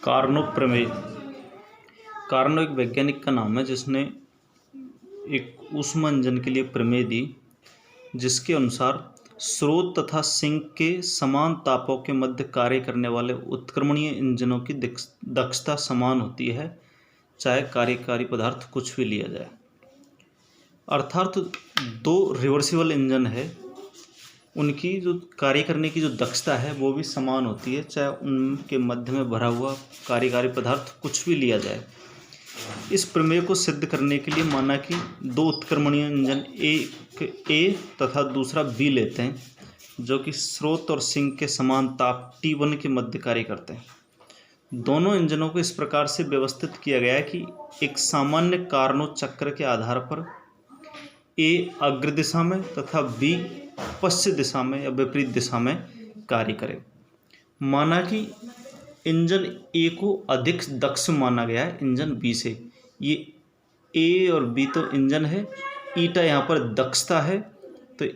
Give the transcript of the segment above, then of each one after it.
कार्नोव प्रमेय। कार्नो एक वैज्ञानिक का नाम है जिसने एक ऊष्मा इंजन के लिए प्रमेय दी, जिसके अनुसार स्रोत तथा सिंक के समान तापों के मध्य कार्य करने वाले उत्क्रमणीय इंजनों की दक्षता समान होती है, चाहे कार्यकारी पदार्थ कुछ भी लिया जाए। अर्थात दो रिवर्सिबल इंजन है, उनकी जो कार्य करने की जो दक्षता है वो भी समान होती है, चाहे उनके मध्य में भरा हुआ कार्यकारी पदार्थ कुछ भी लिया जाए। इस प्रमेय को सिद्ध करने के लिए माना कि दो उत्क्रमणीय इंजन ए तथा दूसरा बी लेते हैं, जो कि स्रोत और सिंक के समान ताप T1 के मध्य कार्य करते हैं। दोनों इंजनों को इस प्रकार से व्यवस्थित किया गया है कि एक सामान्य कार्नो चक्र के आधार पर ए अग्र दिशा में तथा बी पश्चिम दिशा में या विपरीत दिशा में कार्य करे। माना कि इंजन ए को अधिक दक्ष माना गया है इंजन बी से। ये ए और बी तो इंजन है, ईटा यहाँ पर दक्षता है, तो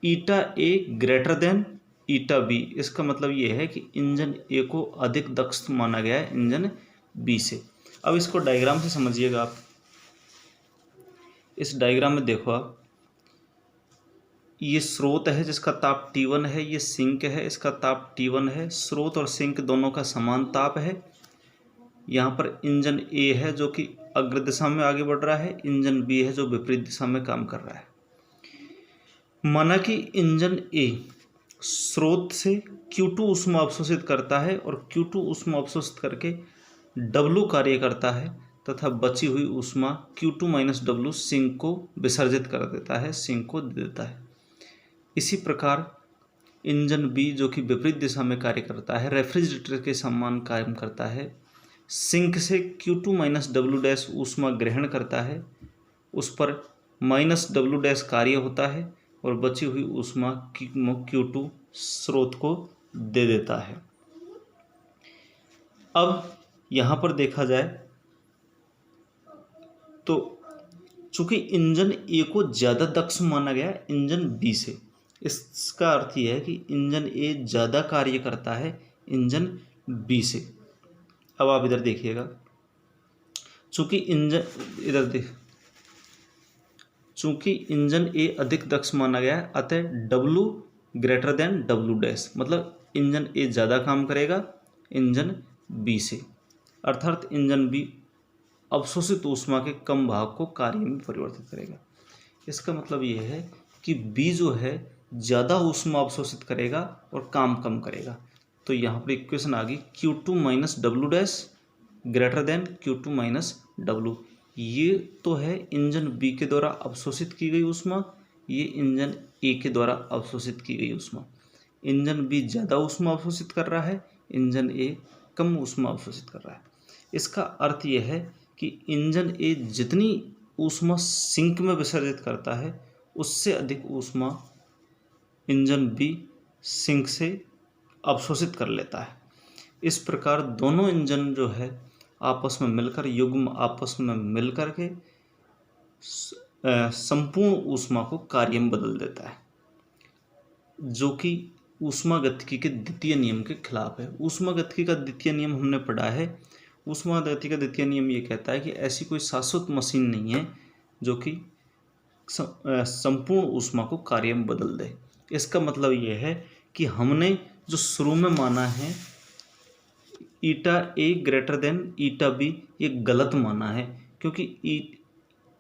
ईटा ए ग्रेटर देन ईटा बी। इसका मतलब ये है कि इंजन ए को अधिक दक्ष माना गया है इंजन बी से। अब इसको डायग्राम से समझिएगा आप। इस डायग्राम में देखो आप, ये स्रोत है जिसका ताप T1 है, ये सिंक है इसका ताप T1 है। स्रोत और सिंक दोनों का समान ताप है। यहाँ पर इंजन ए है जो कि अग्र दिशा में आगे बढ़ रहा है, इंजन बी है जो विपरीत दिशा में काम कर रहा है। माना कि इंजन ए स्रोत से Q2 ऊष्मा अवशोषित करता है और Q2 ऊष्मा अवशोषित करके W कार्य करता है तथा बची हुई ऊष्मा Q2 - W सिंक को विसर्जित कर देता है, सिंक को दे देता है। इसी प्रकार इंजन बी जो कि विपरीत दिशा में कार्य करता है, रेफ्रिजरेटर के समान कार्य करता है। सिंक से Q2 - W' ऊष्मा ग्रहण करता है, उस पर -W' कार्य होता है और बची हुई ऊष्मा Q2 स्रोत को दे देता है। अब यहाँ पर देखा जाए तो चूंकि इंजन ए को ज़्यादा दक्ष माना गया इंजन बी से, इसका अर्थ यह है कि इंजन ए ज़्यादा कार्य करता है इंजन बी से। अब आप इधर देखिएगा, चूंकि इंजन ए अधिक दक्ष माना गया है, अतः W ग्रेटर देन W', मतलब इंजन ए ज़्यादा काम करेगा इंजन बी से। अर्थात इंजन बी अवशोषित ऊष्मा के कम भाग को कार्य में परिवर्तित करेगा। इसका मतलब यह है कि बी जो है ज़्यादा ऊष्मा अवशोषित करेगा और काम कम करेगा। तो यहाँ पर इक्वेशन आ गई Q2 - W' greater than Q2 - W। ये तो है इंजन बी के द्वारा अवशोषित की गई ऊष्मा, ये इंजन ए के द्वारा अवशोषित की गई ऊष्मा। इंजन बी ज़्यादा ऊष्मा अवशोषित कर रहा है, इंजन ए कम ऊष्मा अवशोषित कर रहा है। इसका अर्थ यह है कि इंजन ए जितनी ऊष्मा सिंक में विसर्जित करता है, उससे अधिक ऊष्मा इंजन बी सिंक से अवशोषित कर लेता है। इस प्रकार दोनों इंजन जो है आपस में मिलकर, युग्म आपस में मिलकर के संपूर्ण ऊष्मा को कार्य में बदल देता है, जो कि ऊष्मागतिकी के द्वितीय नियम के खिलाफ है। ऊष्मागतिकी का द्वितीय नियम हमने पढ़ा है। ऊष्मागतिकी का द्वितीय नियम ये कहता है कि ऐसी कोई शाश्वत मशीन नहीं है जो कि संपूर्ण ऊष्मा को कार्य में बदल दे। इसका मतलब ये है कि हमने जो शुरू में माना है ईटा ए ग्रेटर देन ईटा बी, ये गलत माना है, क्योंकि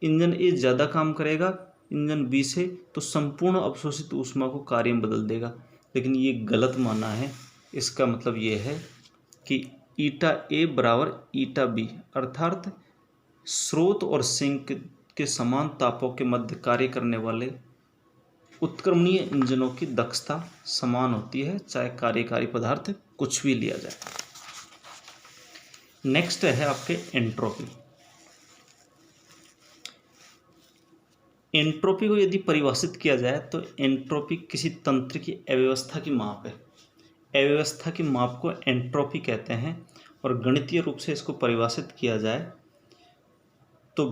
इंजन ए ज़्यादा काम करेगा इंजन बी से, तो संपूर्ण अवशोषित ऊष्मा को कार्य में बदल देगा, लेकिन ये गलत माना है। इसका मतलब ये है कि ईटा ए बराबर ईटा बी, अर्थात स्रोत और सिंक के समान तापों के मध्य कार्य करने वाले उत्क्रमणीय इंजनों की दक्षता समान होती है, चाहे कार्यकारी पदार्थ कुछ भी लिया जाए। नेक्स्ट है आपके एंट्रोपी। एंट्रोपी को यदि परिभाषित किया जाए तो एंट्रोपी किसी तंत्र की अव्यवस्था की माप है। अव्यवस्था की माप को एंट्रोपी कहते हैं, और गणितीय रूप से इसको परिभाषित किया जाए तो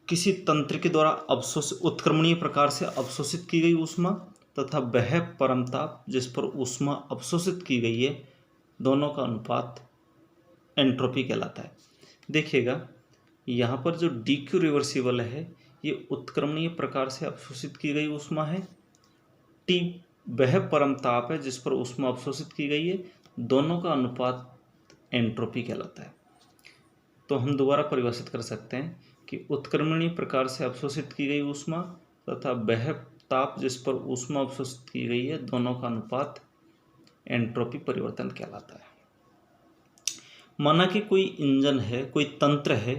किसी तंत्र के द्वारा उत्क्रमणीय प्रकार से अवशोषित की गई ऊष्मा तथा वह परमताप जिस पर ऊष्मा अवशोषित की गई है, दोनों का अनुपात एंट्रोपी कहलाता है। देखिएगा यहाँ पर जो डी क्यू रिवर्सिबल है ये उत्क्रमणीय प्रकार से अवशोषित की गई ऊष्मा है, टी वह परम ताप है जिस पर ऊष्मा अवशोषित की गई है, दोनों का अनुपात एंट्रोपी कहलाता है। तो हम दोबारा परिभाषित कर सकते हैं कि उत्क्रमणीय प्रकार से अवशोषित की गई ऊष्मा तथा वह ताप जिस पर ऊष्मा अवशोषित की गई है, दोनों का अनुपात एंट्रोपी परिवर्तन कहलाता है। माना कि कोई इंजन है, कोई तंत्र है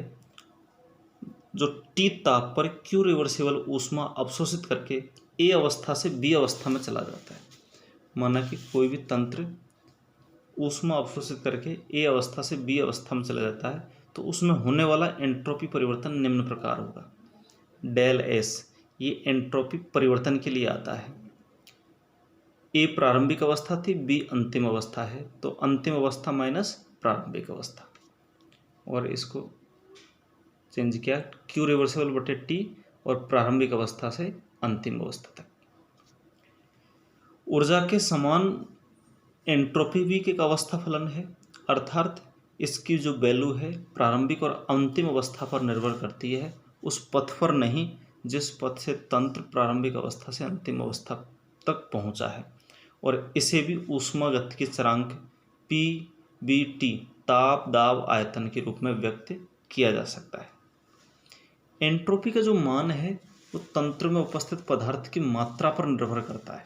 जो टी ताप पर क्यू रिवर्सिबल ऊष्मा अवशोषित करके ए अवस्था से बी अवस्था में चला जाता है। माना कि कोई भी तंत्र ऊष्मा अवशोषित करके ए अवस्था से बी अवस्था में चला जाता है, तो उसमें होने वाला एंट्रोपी परिवर्तन निम्न प्रकार होगा। डेल एस ये एंट्रोपी परिवर्तन के लिए आता है। ए प्रारंभिक अवस्था थी, बी अंतिम अवस्था है, तो अंतिम अवस्था माइनस प्रारंभिक अवस्था, और इसको चेंज किया क्यू रिवर्सिबल बटे टी और प्रारंभिक अवस्था से अंतिम अवस्था तक। ऊर्जा के समान एंट्रोपी भी एक अवस्था फलन है, अर्थात इसकी जो वैल्यू है प्रारंभिक और अंतिम अवस्था पर निर्भर करती है, उस पथ पर नहीं जिस पथ से तंत्र प्रारंभिक अवस्था से अंतिम अवस्था तक पहुंचा है, और इसे भी ऊष्मागतिकी स्थिरांक पी बी टी ताप दाब आयतन के रूप में व्यक्त किया जा सकता है। एंट्रोपी का जो मान है वो तंत्र में उपस्थित पदार्थ की मात्रा पर निर्भर करता है,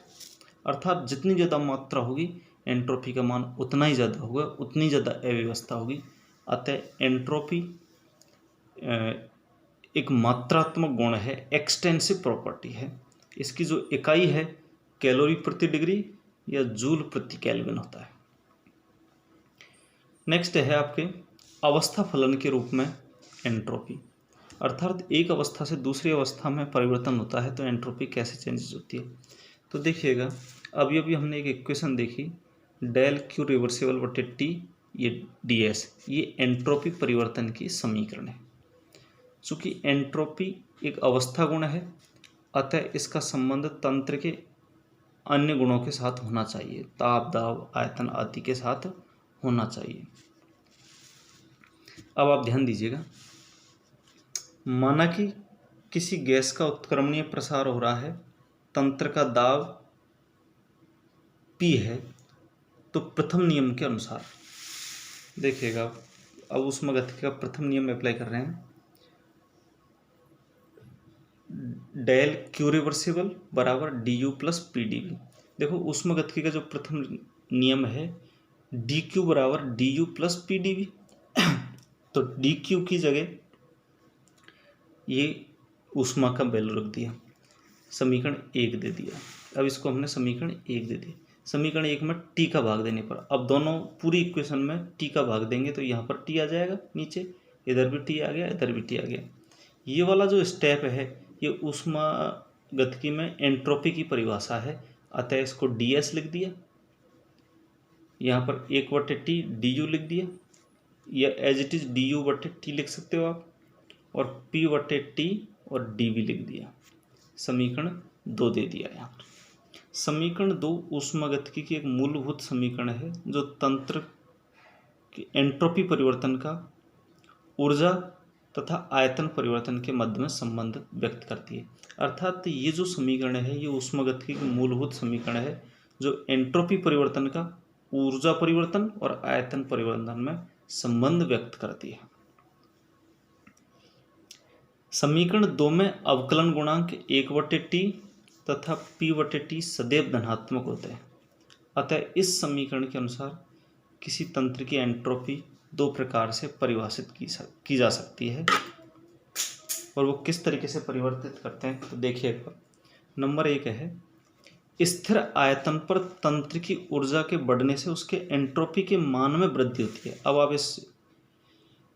अर्थात जितनी ज़्यादा मात्रा होगी एंट्रोपी का मान उतना ही ज़्यादा होगा, उतनी ज़्यादा अव्यवस्था होगी। अतः एंट्रोपी एक मात्रात्मक गुण है, एक्सटेंसिव प्रॉपर्टी है। इसकी जो इकाई है कैलोरी प्रति डिग्री या जूल प्रति केल्विन होता है। नेक्स्ट है आपके अवस्था फलन के रूप में एंट्रोपी, अर्थात एक अवस्था से दूसरी अवस्था में परिवर्तन होता है तो एंट्रोपी कैसे चेंजेस होती है। तो देखिएगा अभी अभी हमने एक इक्वेशन देखी, डेल क्यू रिवर्सिबल बटे टी ये डी एस, ये एंट्रोपी परिवर्तन की समीकरण है। चूँकि एंट्रोपी एक अवस्था गुण है, अतः इसका संबंध तंत्र के अन्य गुणों के साथ होना चाहिए, ताप दाब आयतन आदि के साथ होना चाहिए। अब आप ध्यान दीजिएगा, माना कि किसी गैस का उत्क्रमणीय प्रसार हो रहा है, तंत्र का दाब P है, तो प्रथम नियम के अनुसार देखिएगा, अब ऊष्मागतिकी का प्रथम नियम अप्लाई कर रहे हैं, डेल क्यू रिवर्सिबल बराबर D U plus P D V. देखो ऊष्मागतिकी का जो प्रथम नियम है डी क्यू बराबर D U plus P D V, तो डी क्यू की जगह ये ऊष्मा का वैल्यू रख दिया, समीकरण 1 दे दिया। अब इसको हमने समीकरण 1 दे दिया, समीकरण 1 में टी का भाग देने पर अब दोनों पूरी इक्वेशन में टी का भाग देंगे तो यहाँ पर टी आ जाएगा, नीचे इधर भी टी आ गया, इधर भी टी आ गया। ये वाला जो स्टेप है ये ऊष्मागतिकी में एंट्रोपी की परिभाषा है, अतः इसको डी एस लिख दिया, यहाँ पर 1/T डी यू लिख दिया, या as it is D U बटे टी लिख सकते हो आप, और P/T और dV लिख दिया, समीकरण 2 दे दिया यहाँ पर। समीकरण 2 ऊष्मागतिकी की एक मूलभूत समीकरण है जो तंत्र की एंट्रोपी परिवर्तन का ऊर्जा तथा आयतन परिवर्तन के मध्य में संबंध व्यक्त करती है। अर्थात ये जो समीकरण है ये ऊष्मागतिकी की मूलभूत समीकरण है जो एंट्रोपी परिवर्तन का ऊर्जा परिवर्तन और आयतन परिवर्तन में संबंध व्यक्त करती है। समीकरण 2 में अवकलन गुणांक 1/T तथा P/T सदैव धनात्मक होते हैं, अतः इस समीकरण के अनुसार किसी तंत्र की एंट्रोपी 2 प्रकार से परिभाषित की जा सकती है, और वो किस तरीके से परिवर्तित करते हैं तो देखिएगा। नंबर 1 है, स्थिर आयतन पर तंत्र की ऊर्जा के बढ़ने से उसके एंट्रोपी के मान में वृद्धि होती है। अब आप इस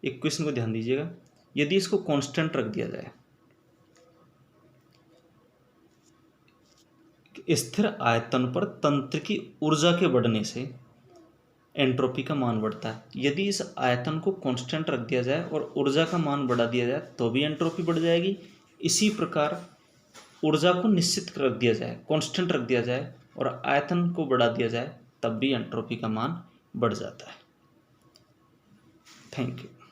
इक्वेशन को ध्यान दीजिएगा, यदि इसको कांस्टेंट रख दिया जाए, स्थिर आयतन पर तंत्र की ऊर्जा के बढ़ने से एंट्रोपी का मान बढ़ता है। यदि इस आयतन को कांस्टेंट रख दिया जाए और ऊर्जा का मान बढ़ा दिया जाए तो भी एंट्रोपी बढ़ जाएगी। इसी प्रकार ऊर्जा को निश्चित रख दिया जाए, कांस्टेंट रख दिया जाए और आयतन को बढ़ा दिया जाए तब भी एंट्रोपी का मान बढ़ जाता है। Thank you.